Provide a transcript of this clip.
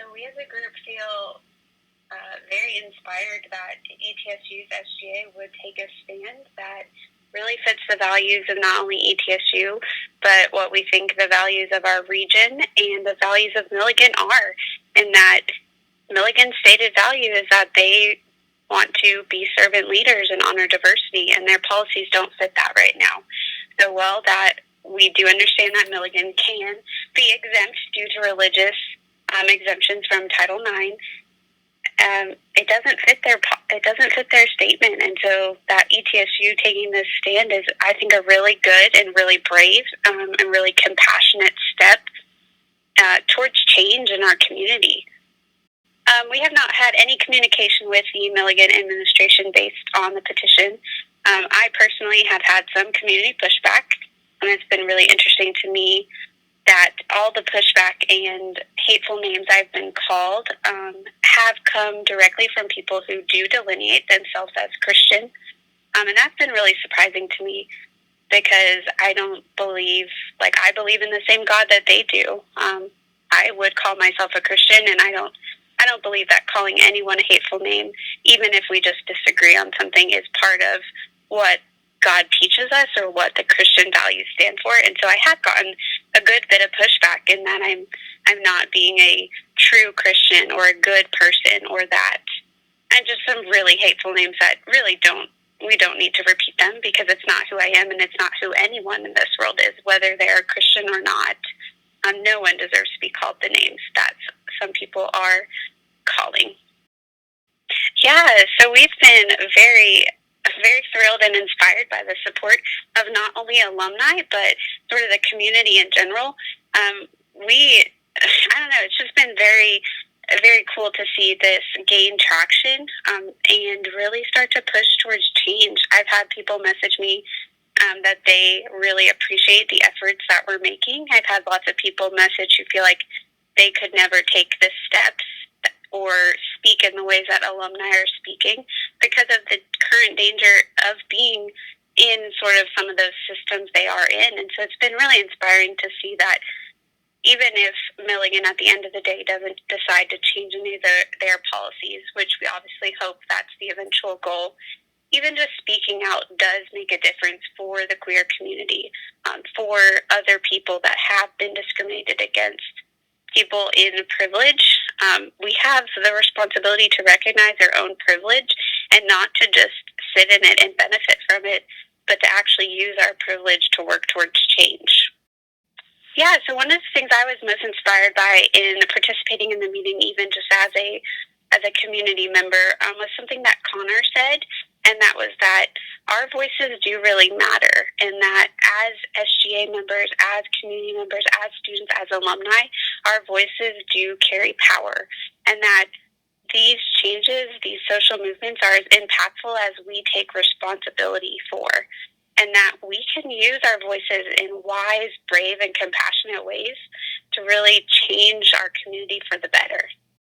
So we as a group feel very inspired that ETSU SGA would take a stand that really fits the values of not only ETSU, but what we think the values of our region and the values of Milligan are. And that Milligan's stated value is that they want to be servant leaders and honor diversity, and their policies don't fit that right now. So while that we do understand that Milligan can be exempt due to religious exemptions from Title IX, it doesn't fit their statement. And so that ETSU taking this stand is, I think, a really good and really brave and really compassionate step towards change in our community. We have not had any communication with the Milligan administration based on the petition. I personally have had some community pushback, and it's been really interesting to me that all the pushback and hateful names I've been called have come directly from people who do delineate themselves as Christian. And that's been really surprising to me, because I believe in the same God that they do. I would call myself a Christian, and I don't believe that calling anyone a hateful name, even if we just disagree on something, is part of what God teaches us or what the Christian values stand for. And so I have gotten a good bit of pushback in that I'm not being a true Christian or a good person, or that, and just some really hateful names that really we don't need to repeat them, because it's not who I am, and it's not who anyone in this world is, whether they are Christian or not. No one deserves to be called the names that some people are calling. Yeah, so we've been very thrilled and inspired by the support of not only alumni, but sort of the community in general. It's just been very, very cool to see this gain traction and really start to push towards change. I've had people message me that they really appreciate the efforts that we're making. I've had lots of people message who feel like they could never take the steps or speak in the ways that alumni are speaking because of the current danger of being in sort of some of those systems they are in. And so it's been really inspiring to see that even if Milligan at the end of the day doesn't decide to change any of their policies, which we obviously hope that's the eventual goal, even just speaking out does make a difference for the queer community, for other people that have been discriminated against, people in privilege. We have the responsibility to recognize our own privilege and not to just sit in it and benefit from it, but to actually use our privilege to work towards change. Yeah, so one of the things I was most inspired by in participating in the meeting, even just as a community member, was something that Connor said, and that was that our voices do really matter, and that as SGA members, as community members, as students, as alumni, our voices do carry power, and that these changes, these social movements are as impactful as we take responsibility for, and that we can use our voices in wise, brave, and compassionate ways to really change our community for the better.